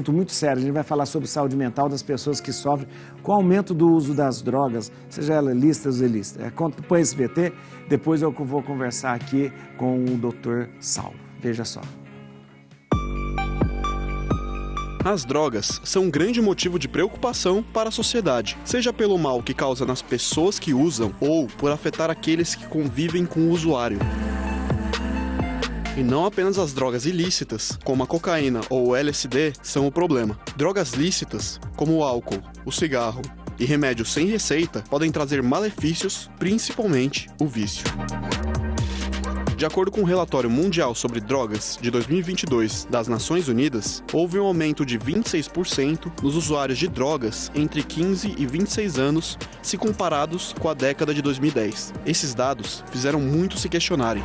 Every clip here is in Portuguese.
Muito sério, a gente vai falar sobre saúde mental das pessoas que sofrem com o aumento do uso das drogas, seja ela lícitas ou ilícitas. Põe esse VT, depois eu vou conversar aqui com o Dr. Saulo. Veja só. As drogas são um grande motivo de preocupação para a sociedade, seja pelo mal que causa nas pessoas que usam ou por afetar aqueles que convivem com o usuário. E não apenas as drogas ilícitas, como a cocaína ou o LSD, são o problema. Drogas lícitas, como o álcool, o cigarro e remédios sem receita, podem trazer malefícios, principalmente o vício. De acordo com o relatório mundial sobre drogas de 2022 das Nações Unidas, houve um aumento de 26% nos usuários de drogas entre 15 e 26 anos, se comparados com a década de 2010. Esses dados fizeram muitos se questionarem.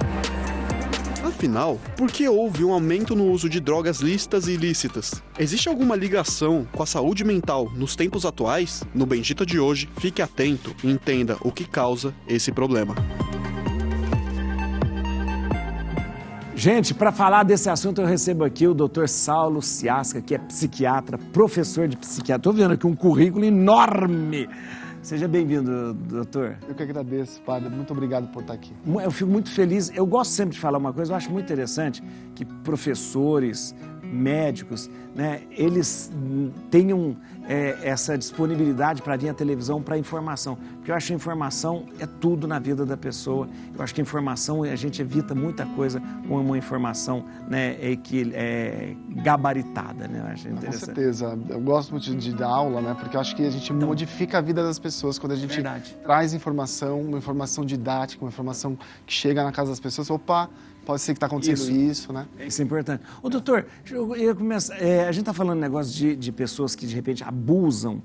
Afinal, por que houve um aumento no uso de drogas lícitas e ilícitas? Existe alguma ligação com a saúde mental nos tempos atuais? No Bendita de hoje, fique atento e entenda o que causa esse problema. Gente, para falar desse assunto, eu recebo aqui o Dr. Saulo Ciasca, que é psiquiatra, professor de psiquiatria. Estou vendo aqui um currículo enorme. Seja bem-vindo, doutor. Eu que agradeço, padre. Muito obrigado por estar aqui. Eu fico muito feliz. Eu gosto sempre de falar uma coisa, eu acho muito interessante que professores, médicos, né, eles tenham essa disponibilidade para vir à televisão para informação. Porque eu acho que a informação é tudo na vida da pessoa. Eu acho que a informação, a gente evita muita coisa com uma informação, né, que é gabaritada, né? Eu acho interessante. Com certeza. Eu gosto muito de dar aula, né, porque eu acho que a gente modifica a vida das pessoas quando a gente traz informação, uma informação didática, uma informação que chega na casa das pessoas. Opa, pode ser que está acontecendo isso, né? Isso é importante. Ô, doutor, eu ia começar, a gente está falando negócio de pessoas que, de repente, abusam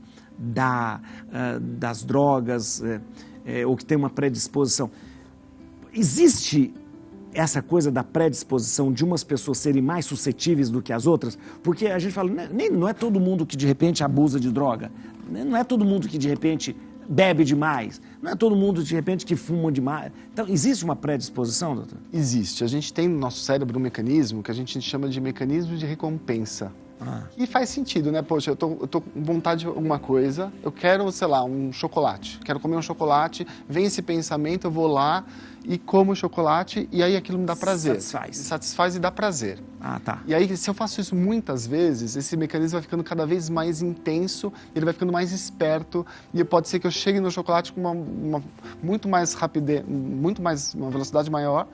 das drogas ou que tem uma predisposição. Existe essa coisa da predisposição de umas pessoas serem mais suscetíveis do que as outras? Porque a gente fala, não é todo mundo que, de repente, abusa de droga. Não é todo mundo que, de repente, bebe demais. Não é todo mundo, de repente, que fuma demais. Então, existe uma predisposição, doutor? Existe. A gente tem no nosso cérebro um mecanismo que a gente chama de mecanismo de recompensa. E faz sentido, né? Poxa, eu tô com vontade de alguma coisa, eu quero, sei lá, um chocolate. Quero comer um chocolate, vem esse pensamento, eu vou lá e como o chocolate e aí aquilo me dá prazer. Satisfaz. Satisfaz e dá prazer. Tá. E aí, se eu faço isso muitas vezes, esse mecanismo vai ficando cada vez mais intenso, ele vai ficando mais esperto e pode ser que eu chegue no chocolate com uma muito mais rapidez, uma velocidade maior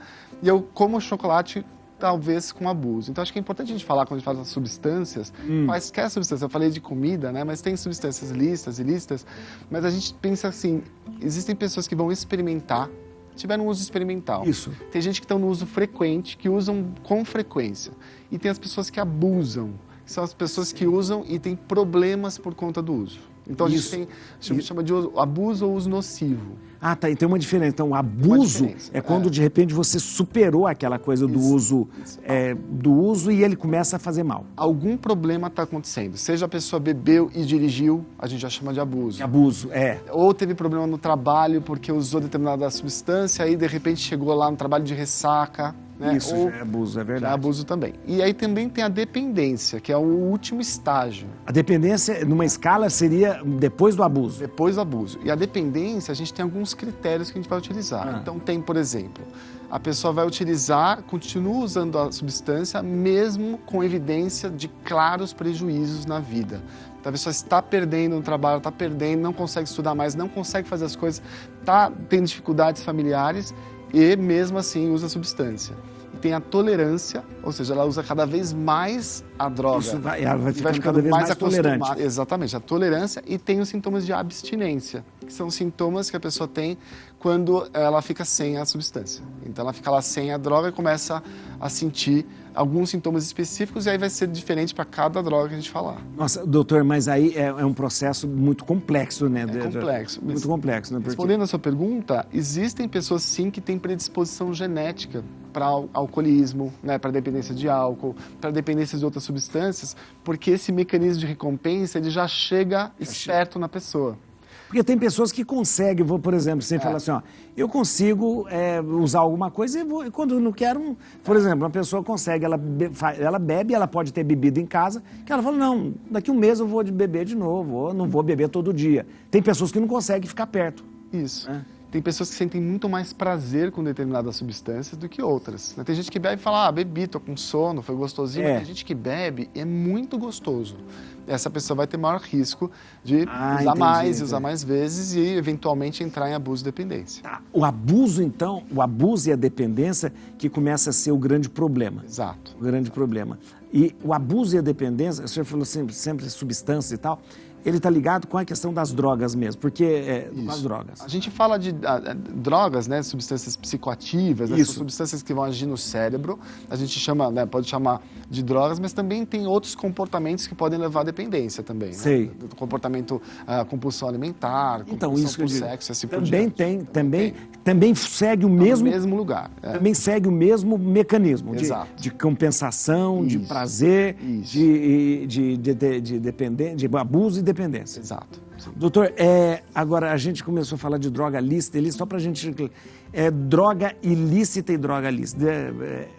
e eu como o chocolate talvez com abuso. Então, acho que é importante a gente falar, quando a gente fala das substâncias, quaisquer substância. Eu falei de comida, né? Mas tem substâncias lícitas, ilícitas, mas a gente pensa assim, existem pessoas que vão experimentar, tiveram um uso experimental. Isso. Tem gente que está no uso frequente, que usam com frequência. E tem as pessoas que abusam, que são as pessoas que usam e têm problemas por conta do uso. Então, a gente chama de abuso ou uso nocivo. Tá. E tem uma diferença. Então, o abuso é quando, de repente, você superou aquela coisa do uso e ele começa a fazer mal. Algum problema está acontecendo. Seja a pessoa bebeu e dirigiu, a gente já chama de abuso. Abuso, Ou teve problema no trabalho porque usou determinada substância, aí, de repente, chegou lá no trabalho de ressaca. Né? Isso já é abuso, é verdade. Já é abuso também. E aí também tem a dependência, que é o último estágio. A dependência, numa escala, seria depois do abuso. Depois do abuso. E a dependência, a gente tem alguns critérios que a gente vai utilizar. Então tem, por exemplo, a pessoa vai utilizar, continua usando a substância, mesmo com evidência de claros prejuízos na vida. Então, a pessoa está perdendo no trabalho, está perdendo, não consegue estudar mais, não consegue fazer as coisas, está tendo dificuldades familiares e mesmo assim usa a substância. E tem a tolerância, ou seja, ela usa cada vez mais a droga. Ela vai ficando cada vez mais tolerante. Exatamente, a tolerância, e tem os sintomas de abstinência, que são sintomas que a pessoa tem quando ela fica sem a substância. Então ela fica lá sem a droga e começa a sentir alguns sintomas específicos, e aí vai ser diferente para cada droga que a gente falar. Nossa, doutor, mas aí é um processo muito complexo, né? Complexo. Muito complexo, né? Respondendo a sua pergunta, existem pessoas sim que têm predisposição genética para alcoolismo, né, para dependência de álcool, para dependência de outras substâncias, porque esse mecanismo de recompensa ele já chega esperto na pessoa. Porque tem pessoas que conseguem, por exemplo, você fala assim, ó, eu consigo usar alguma coisa e quando eu não quero, por exemplo, uma pessoa consegue, ela bebe, ela pode ter bebido em casa, que ela fala, não, daqui um mês eu vou beber de novo, ou não vou beber todo dia. Tem pessoas que não conseguem ficar perto. Isso. Tem pessoas que sentem muito mais prazer com determinadas substâncias do que outras. Tem gente que bebe e fala, bebi, tô com sono, foi gostosinho. Mas tem gente que bebe e é muito gostoso. Essa pessoa vai ter maior risco de usar mais e usar mais vezes e, eventualmente, entrar em abuso e dependência. Tá. O abuso, então, o abuso e a dependência que começa a ser o grande problema. Exato. O grande problema. E o abuso e a dependência, o senhor falou sempre substância e tal, ele está ligado com a questão das drogas mesmo, porque com as drogas. A gente fala de drogas, né, substâncias psicoativas, são substâncias que vão agir no cérebro, a gente chama, né, pode chamar de drogas, mas também tem outros comportamentos que podem levar à dependência também. Sei. Né? Do comportamento, compulsão alimentar, então, compulsão isso por sexo, assim por também diante. também segue o mesmo... No mesmo lugar. Também segue o mesmo mecanismo de compensação, de prazer, de dependência, de abuso e dependência. Exato. Sim. Doutor, agora a gente começou a falar de droga lícita, só para a gente... droga ilícita e droga lícita.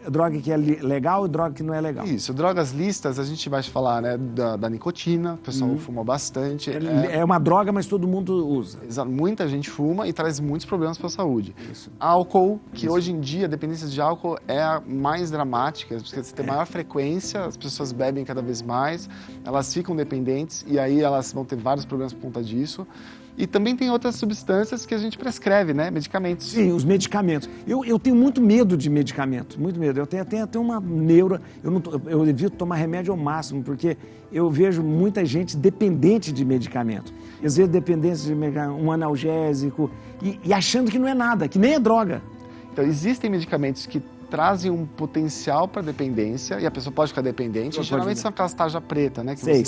Droga que é legal e droga que não é legal. Isso. Drogas lícitas, a gente vai falar, né, da nicotina, o pessoal fuma bastante. É uma droga, mas todo mundo usa. Exato. Muita gente fuma e traz muitos problemas para a saúde. Isso. Álcool, que hoje em dia a dependência de álcool é a mais dramática, porque você tem maior frequência, as pessoas bebem cada vez mais, elas ficam dependentes e aí elas vão ter vários problemas por conta disso. E também tem outras substâncias que a gente prescreve, né? Medicamentos. Sim, os medicamentos. Eu tenho muito medo de medicamento, muito medo. Eu tenho até uma neura, eu evito tomar remédio ao máximo, porque eu vejo muita gente dependente de medicamento. Às vezes dependência de um analgésico e achando que não é nada, que nem é droga. Então, existem medicamentos que trazem um potencial para dependência e a pessoa pode ficar dependente. Geralmente são aquelas tarja preta, né? Sei.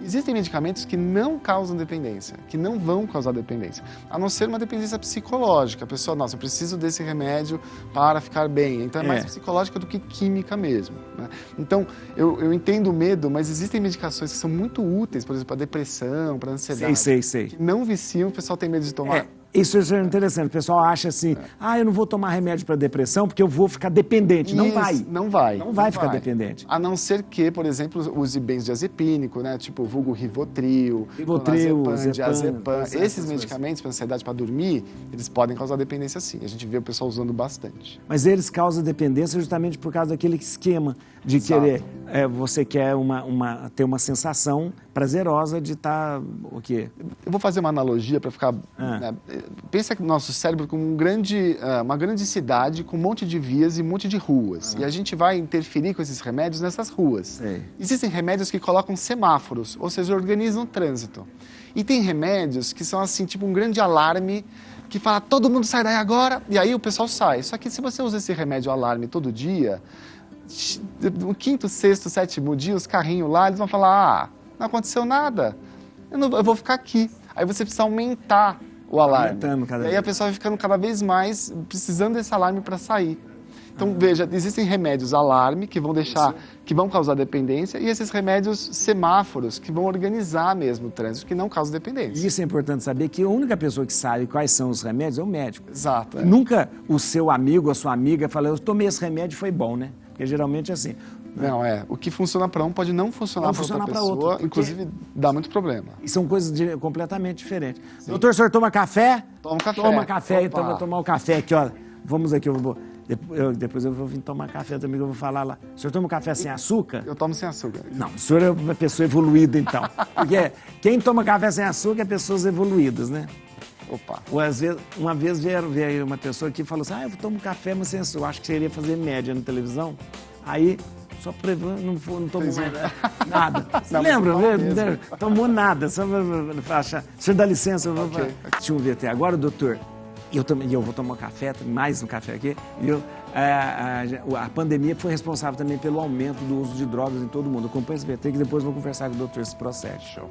Existem medicamentos que não causam dependência, que não vão causar dependência, a não ser uma dependência psicológica. A pessoa, nossa, eu preciso desse remédio para ficar bem. Então é mais psicológica do que química mesmo, né? Então, eu entendo o medo, mas existem medicações que são muito úteis, por exemplo, para depressão, para ansiedade. Sei. Que não viciam, o pessoal tem medo de tomar. Isso é interessante. O pessoal acha assim, eu não vou tomar remédio para depressão porque eu vou ficar dependente. Não vai. Não vai ficar dependente. A não ser que, por exemplo, use benzodiazepínico, né? Tipo vulgo Rivotril, diazepam. Esses medicamentos para ansiedade, para dormir, eles podem causar dependência sim. A gente vê o pessoal usando bastante. Mas eles causam dependência justamente por causa daquele esquema de querer, você quer ter uma sensação prazerosa de estar, o quê? Eu vou fazer uma analogia para ficar... Né, pensa que o nosso cérebro como uma grande cidade com um monte de vias e um monte de ruas. E a gente vai interferir com esses remédios nessas ruas. Existem remédios que colocam semáforos, ou seja, organizam o trânsito. E tem remédios que são assim, tipo um grande alarme que fala, todo mundo sai daí agora, e aí o pessoal sai. Só que se você usa esse remédio alarme todo dia, no quinto, sexto, sétimo dia, os carrinhos lá, eles vão falar, não aconteceu nada, eu vou ficar aqui. Aí você precisa aumentar o alarme. E aí a pessoa vai ficando cada vez mais precisando desse alarme para sair. Então, veja, existem remédios alarme que vão causar dependência e esses remédios semáforos que vão organizar mesmo o trânsito, que não causam dependência. Isso é importante saber, que a única pessoa que sabe quais são os remédios é o médico. Exato. Nunca o seu amigo, a sua amiga fala, eu tomei esse remédio e foi bom, né? Porque geralmente é assim. Não, o que funciona para um pode não funcionar para outra pessoa, inclusive dá muito problema. E são coisas completamente diferentes. Sim. Doutor, o senhor toma café? Toma café. Toma café, então vou tomar o café aqui, ó. Vamos aqui, depois eu vou vir tomar café também, que eu vou falar lá. O senhor toma café sem açúcar? Eu tomo sem açúcar. Não, o senhor é uma pessoa evoluída, então. Porque quem toma café sem açúcar é pessoas evoluídas, né? Opa. Ou às vezes, uma vez veio uma pessoa que falou assim, eu tomo café, mas sem açúcar. Acho que você iria fazer média na televisão. Aí, só não tomou nada. Você lembra? Tomou nada. Só para achar. O senhor dá licença, deixa eu ver até agora, doutor. Eu vou tomar café, mais um café aqui. A pandemia foi responsável também pelo aumento do uso de drogas em todo mundo. Acompanhe esse VT que depois vou conversar com o doutor esse processo.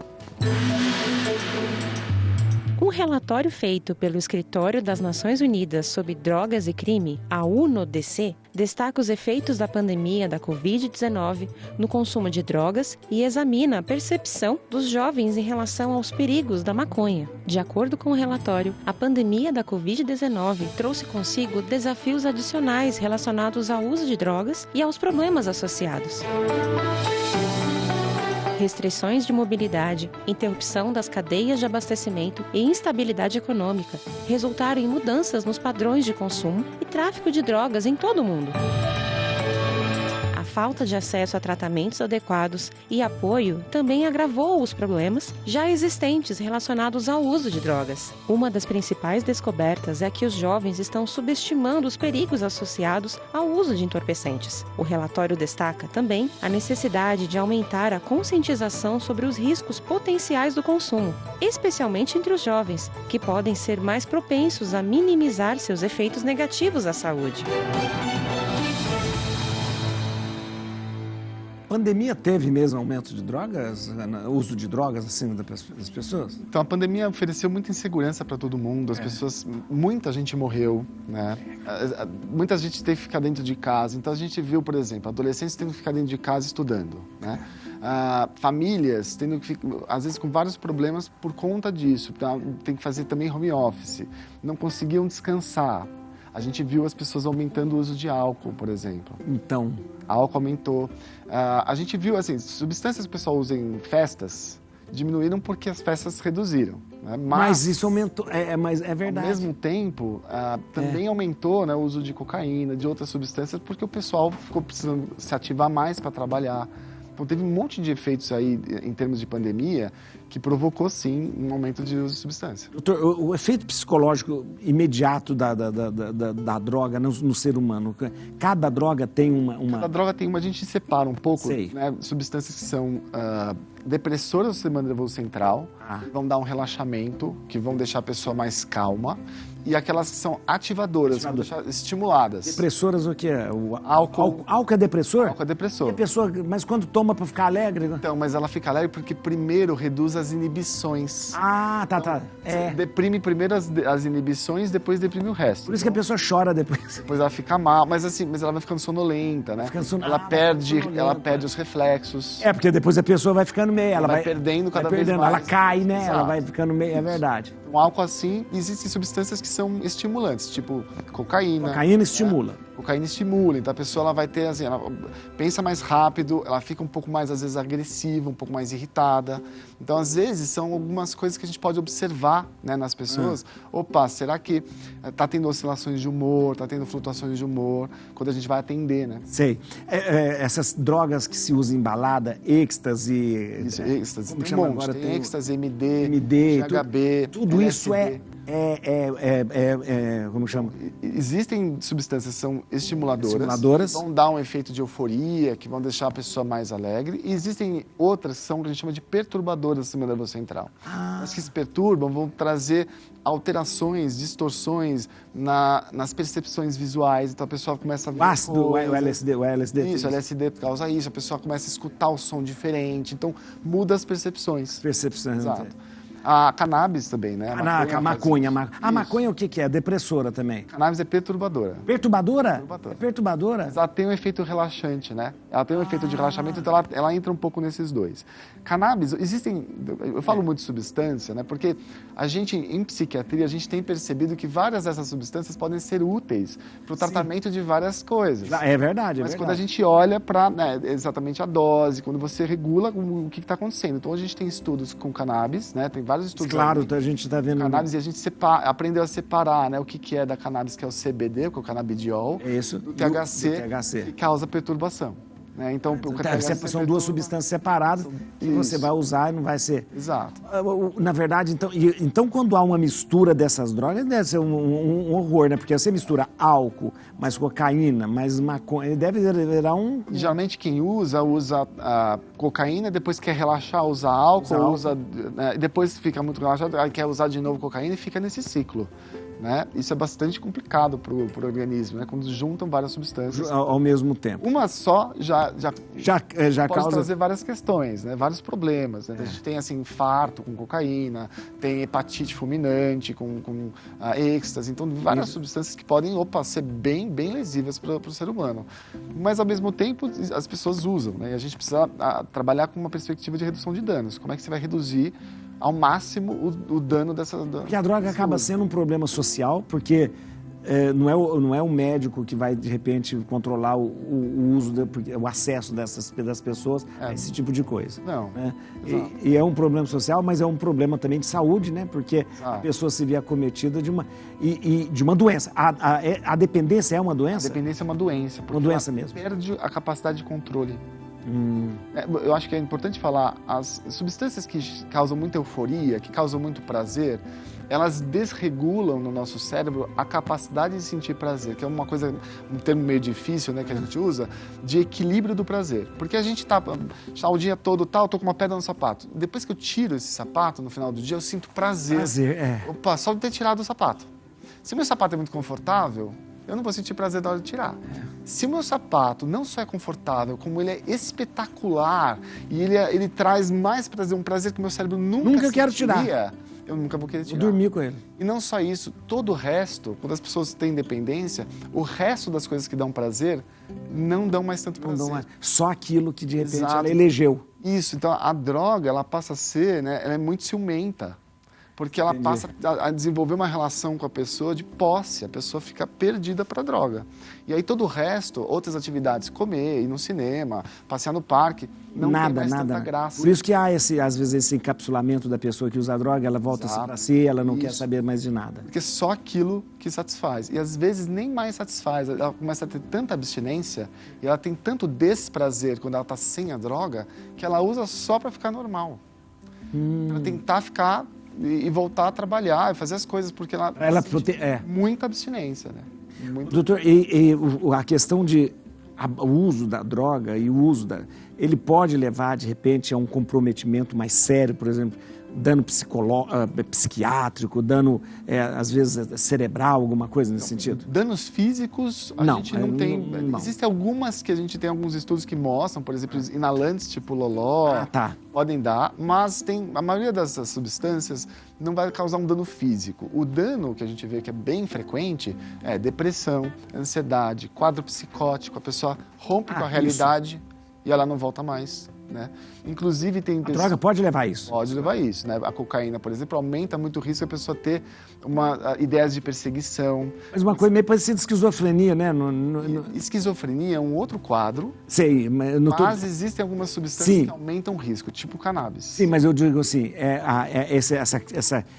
Com relatório feito pelo Escritório das Nações Unidas sobre Drogas e Crime, a UNODC, destaca os efeitos da pandemia da Covid-19 no consumo de drogas e examina a percepção dos jovens em relação aos perigos da maconha. De acordo com o relatório, a pandemia da Covid-19 trouxe consigo desafios adicionais relacionados ao uso de drogas e aos problemas associados. Restrições de mobilidade, interrupção das cadeias de abastecimento e instabilidade econômica resultaram em mudanças nos padrões de consumo e tráfico de drogas em todo o mundo. A falta de acesso a tratamentos adequados e apoio também agravou os problemas já existentes relacionados ao uso de drogas. Uma das principais descobertas é que os jovens estão subestimando os perigos associados ao uso de entorpecentes. O relatório destaca também a necessidade de aumentar a conscientização sobre os riscos potenciais do consumo, especialmente entre os jovens, que podem ser mais propensos a minimizar seus efeitos negativos à saúde. A pandemia teve mesmo aumento de drogas, uso de drogas assim das pessoas? Então a pandemia ofereceu muita insegurança para todo mundo, as pessoas, muita gente morreu, né? Muita gente teve que ficar dentro de casa, então a gente viu, por exemplo, adolescentes tendo que ficar dentro de casa estudando, né? Famílias tendo que ficar, às vezes com vários problemas por conta disso, tem que fazer também home office, não conseguiam descansar. A gente viu as pessoas aumentando o uso de álcool, por exemplo. Então, álcool aumentou. A gente viu, assim, substâncias que o pessoal usa em festas diminuíram porque as festas reduziram. Né? Mas isso aumentou, mas é verdade. Ao mesmo tempo, também aumentou, né, o uso de cocaína, de outras substâncias, porque o pessoal ficou precisando se ativar mais para trabalhar. Então, teve um monte de efeitos aí, em termos de pandemia, que provocou, sim, um aumento de uso de substância. Doutor, o efeito psicológico imediato da droga no ser humano, cada droga tem uma... Cada droga tem uma, a gente separa um pouco, né, substâncias que são depressoras do sistema nervoso central, que vão dar um relaxamento, que vão deixar a pessoa mais calma, e aquelas que são ativadoras, que vão deixar estimuladas. Depressoras o que é? O álcool. Álcool é depressor? Álcool é depressor. E a pessoa, mas quando toma para ficar alegre? Então, mas ela fica alegre porque primeiro reduz as inibições. Tá. Deprime primeiro as inibições, depois deprime o resto. Por isso que a pessoa chora depois. Depois ela fica mal, mas ela vai ficando sonolenta, né? Ela perde os reflexos. Porque depois a pessoa vai ficando meio... Ela vai perdendo cada vez mais. Ela cai, né? Exato. Ela vai ficando meio... É verdade. Um álcool assim, existem substâncias que são estimulantes, tipo cocaína. Cocaína estimula. Cocaína estimula, então a pessoa ela vai ter, assim, ela pensa mais rápido, ela fica um pouco mais, às vezes, agressiva, um pouco mais irritada. Então, às vezes, são algumas coisas que a gente pode observar, né, nas pessoas. Opa, será que está tendo oscilações de humor, está tendo flutuações de humor, quando a gente vai atender, né? Sei. Essas drogas que se usam em balada, êxtase... Isso, êxtase. Como tem chama um monte, agora? tem êxtase, MD, GHB, tudo isso LSD. Como chama? Existem substâncias que são estimuladoras, que vão dar um efeito de euforia, que vão deixar a pessoa mais alegre. E existem outras que são o que a gente chama de perturbadoras do sistema nervoso central. As que se perturbam vão trazer alterações, distorções nas percepções visuais. Então a pessoa começa a ver o ácido, o LSD. Isso, o LSD causa isso. A pessoa começa a escutar o som diferente. Então muda as percepções. Exato. A cannabis também, né? A maconha. A maconha o que é? Depressora também? Cannabis é perturbadora. Perturbadora? É perturbadora? Mas ela tem um efeito relaxante, né? Ela tem um efeito de relaxamento, então ela entra um pouco nesses dois. Cannabis, eu falo muito de substância, né? Porque a gente, em psiquiatria, a gente tem percebido que várias dessas substâncias podem ser úteis para o tratamento de várias coisas. É verdade, Mas quando a gente olha para, né, exatamente a dose, quando você regula o que está acontecendo. Então, a gente tem estudos com cannabis, né? Tem vários estudos. Claro, a gente está vendo... Cannabis, e a gente aprendeu a separar, né, o que é da cannabis, que é o CBD, que é o canabidiol, do THC, que causa perturbação. Né? Então, são duas substâncias separadas que você vai usar e não vai ser... Exato. Na verdade, então quando há uma mistura dessas drogas, deve ser um horror, né? Porque você mistura álcool, mais cocaína, mais maconha, deve virar um... Geralmente quem usa a cocaína, depois quer relaxar, usa álcool, depois fica muito relaxado, aí quer usar de novo cocaína e fica nesse ciclo. né? Isso é bastante complicado para o organismo, né? Quando juntam várias substâncias. Ao mesmo tempo. Uma só já pode causa... trazer várias questões, né? Vários problemas. Né? A gente tem assim, infarto com cocaína, tem hepatite fulminante com êxtase, então várias substâncias que podem ser bem lesivas para o ser humano. Mas ao mesmo tempo as pessoas usam, né? E a gente precisa trabalhar com uma perspectiva de redução de danos. Como é que você vai reduzir ao máximo o dano dessa... Porque a droga acaba sendo um problema social, porque não é o médico que vai, de repente, controlar o uso, o acesso das pessoas a esse tipo de coisa. Não. Né? E é um problema social, mas é um problema também de saúde, né? Porque a pessoa se vê acometida de uma doença. A dependência é uma doença? A dependência é uma doença. Uma doença mesmo. Perde a capacidade de controle. Eu acho que é importante falar, as substâncias que causam muita euforia, que causam muito prazer, elas desregulam no nosso cérebro a capacidade de sentir prazer, que é uma coisa, um termo meio difícil, né, que a gente usa, de equilíbrio do prazer. Porque a gente tá o dia todo, eu tô com uma pedra no sapato. Depois que eu tiro esse sapato, no final do dia, eu sinto prazer. Opa, só de ter tirado o sapato. Se o meu sapato é muito confortável, eu não vou sentir prazer na hora de tirar. Se o meu sapato não só é confortável, como ele é espetacular e ele traz mais prazer, um prazer que o meu cérebro nunca quero tirar. Eu nunca vou querer tirar. Vou dormir com ele. E não só isso, todo o resto, quando as pessoas têm dependência, o resto das coisas que dão prazer não dão mais tanto prazer. Não dão mais. Só aquilo que de repente ela elegeu. Isso, então a droga, ela passa a ser, né, ela é muito ciumenta. Porque ela passa a desenvolver uma relação com a pessoa de posse, a pessoa fica perdida para a droga. E aí todo o resto, outras atividades, comer, ir no cinema, passear no parque, não tem mais tanta graça. Por isso que há, às vezes, esse encapsulamento da pessoa que usa a droga, ela volta-se para si, ela não quer saber mais de nada. Porque só aquilo que satisfaz. E às vezes nem mais satisfaz, ela começa a ter tanta abstinência, e ela tem tanto desprazer quando ela está sem a droga, que ela usa só para ficar normal. Para tentar ficar... E voltar a trabalhar, e fazer as coisas, porque ela muita abstinência, né? Doutor, a questão de o uso da droga e o uso ele pode levar, de repente, a um comprometimento mais sério, por exemplo, dano psiquiátrico, dano, às vezes, cerebral, alguma coisa nesse sentido? Danos físicos, a gente não tem... Não. Existem algumas que a gente tem alguns estudos que mostram, por exemplo, inhalantes tipo loló, podem dar, mas a maioria dessas substâncias não vai causar um dano físico. O dano que a gente vê que é bem frequente é depressão, ansiedade, quadro psicótico, a pessoa rompe com a realidade e ela não volta mais. Né? Inclusive tem... A droga pode levar isso? Pode levar isso, né? A cocaína, por exemplo, aumenta muito o risco da pessoa ter ideias de perseguição. Mas uma coisa meio parecida de esquizofrenia, né? Esquizofrenia é um outro quadro. Sei, mas existem algumas substâncias que aumentam o risco, tipo cannabis. Sim, mas eu digo assim,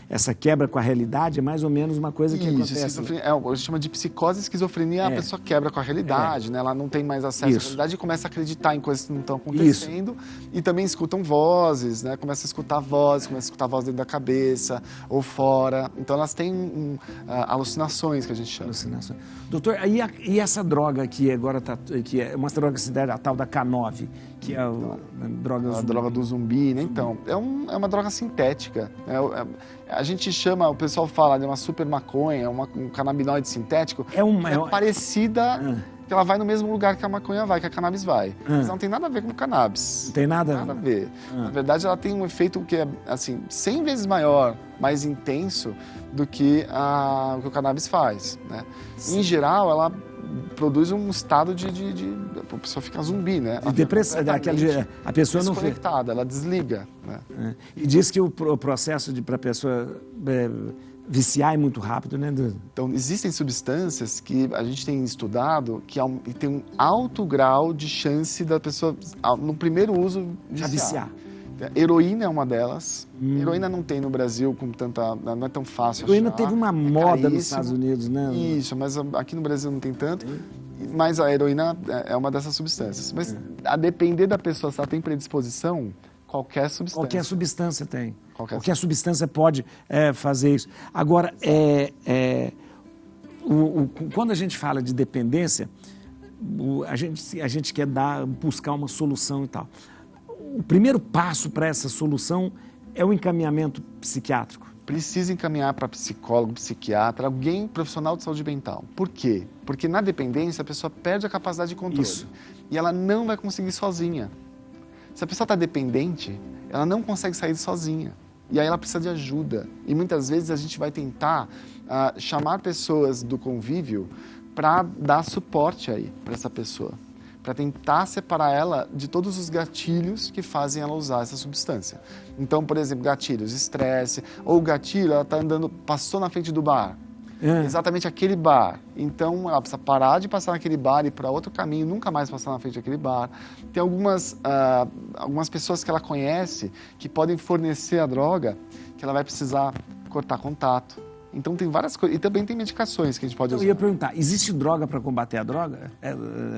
essa quebra com a realidade é mais ou menos uma coisa que acontece. A gente chama de psicose e esquizofrenia, a pessoa quebra com a realidade, né? Ela não tem mais acesso à realidade e começa a acreditar em coisas que não estão acontecendo. E também escutam vozes, né? Começa a escutar vozes dentro da cabeça ou fora. Então elas têm alucinações, que a gente chama. Alucinações. Doutor, e essa droga que agora que é uma droga que se deve a tal da K9, que é a droga do zumbi, né? Então, é uma droga sintética. A gente chama, o pessoal fala de uma super maconha, um canabinoide sintético, parecida... que ela vai no mesmo lugar que a maconha vai, que a cannabis vai. Mas não tem nada a ver com o cannabis. Não tem nada a ver. Na verdade, ela tem um efeito que é, assim, 100 vezes maior, mais intenso do que o cannabis faz, né? Em geral, ela produz um estado de a pessoa fica zumbi, né? De depressão, a pessoa não fica desconectada, ela desliga. Né? E diz que o processo para a pessoa viciar é muito rápido, né? Então, existem substâncias que a gente tem estudado que tem um alto grau de chance da pessoa, no primeiro uso, viciar. Heroína é uma delas. Heroína não tem no Brasil com tanta... Não é tão fácil achar. Heroína teve uma moda nos Estados Unidos, né? Isso, mas aqui no Brasil não tem tanto. Mas a heroína é uma dessas substâncias. Mas a depender da pessoa, se ela tem predisposição, qualquer substância. Qualquer substância tem. Qualquer substância pode fazer isso. Agora, quando a gente fala de dependência, a gente quer buscar uma solução e tal. O primeiro passo para essa solução é o encaminhamento psiquiátrico. precisa encaminhar para psicólogo, psiquiatra, alguém profissional de saúde mental. Por quê? Porque na dependência a pessoa perde a capacidade de controle. Isso. E ela não vai conseguir sozinha. Se a pessoa está dependente, ela não consegue sair sozinha. E aí ela precisa de ajuda. E muitas vezes a gente vai tentar chamar pessoas do convívio para dar suporte aí para essa pessoa. Para tentar separar ela de todos os gatilhos que fazem ela usar essa substância. Então, por exemplo, gatilhos, estresse, ou o gatilho, ela está andando, passou na frente do bar. Exatamente aquele bar. Então, ela precisa parar de passar naquele bar e ir para outro caminho, nunca mais passar na frente daquele bar. Tem algumas pessoas que ela conhece que podem fornecer a droga que ela vai precisar cortar contato. Então, tem várias coisas. E também tem medicações que a gente pode usar. Eu ia perguntar, existe droga para combater a droga?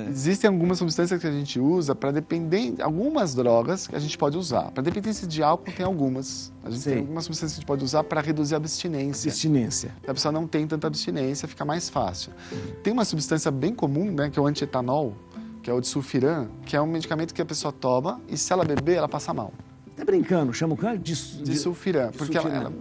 Existem algumas substâncias que a gente usa para depender... Algumas drogas que a gente pode usar. Para dependência de álcool, tem algumas. A gente tem algumas substâncias que a gente pode usar para reduzir a abstinência. Abstinência. A pessoa não tem tanta abstinência, fica mais fácil. Tem uma substância bem comum, né, que é o antietanol, que é o disulfiram, que é um medicamento que a pessoa toma e se ela beber, ela passa mal. Tá brincando? Chama o quê? Disulfiram, porque ela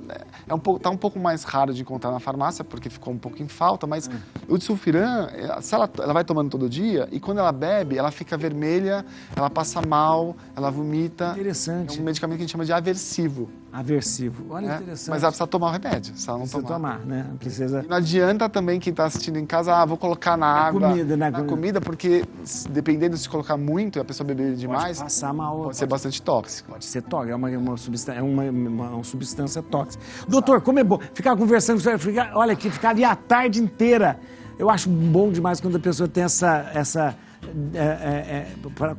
tá um pouco mais raro de encontrar na farmácia, porque ficou um pouco em falta, mas o disulfiram, se ela vai tomando todo dia, e quando ela bebe, ela fica vermelha, ela passa mal, ela vomita. Interessante. É um medicamento que a gente chama de aversivo. Aversivo. Olha, interessante. Mas ela precisa tomar o remédio, se ela não precisa tomar, né? Precisa... E não adianta também quem está assistindo em casa, vou colocar na água, na comida, porque dependendo de se colocar muito e a pessoa beber demais, pode passar mal, pode ser bastante tóxico. Pode ser tóxico, é uma substância tóxica. Doutor, como é bom ficar conversando com você, olha aqui, ficar ali a tarde inteira. Eu acho bom demais quando a pessoa tem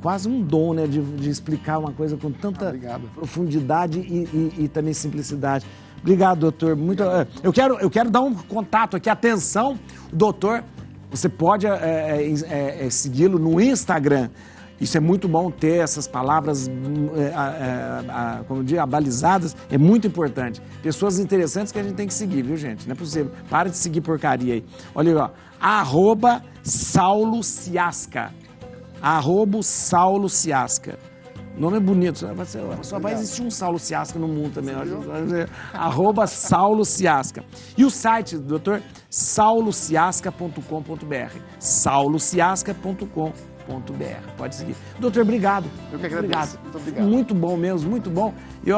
quase um dom, né, de explicar uma coisa com tanta profundidade e também simplicidade. Obrigado, doutor. Eu quero dar um contato aqui. Atenção, doutor, você pode segui-lo no Instagram. Isso é muito bom ter essas palavras, como eu digo, abalizadas, é muito importante. Pessoas interessantes que a gente tem que seguir, viu, gente? Não é possível. Para de seguir porcaria aí. Olha aí, ó. @SauloCiasca. @SauloCiasca. O nome é bonito, só vai existir um Saulo Ciasca no mundo também. @SauloCiasca. E o site, doutor, saulociasca.com.br. saulociasca.com.br. Pode seguir. Doutor, obrigado. Eu que agradeço. Muito obrigado. Muito bom mesmo, muito bom. E eu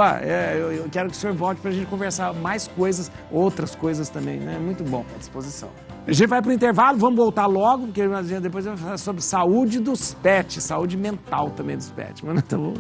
quero que o senhor volte para a gente conversar mais coisas, outras coisas também, né? Muito bom. À disposição. A gente vai para o intervalo, vamos voltar logo, porque depois eu vou falar sobre saúde dos pets, saúde mental também dos pets. Mas tá bom.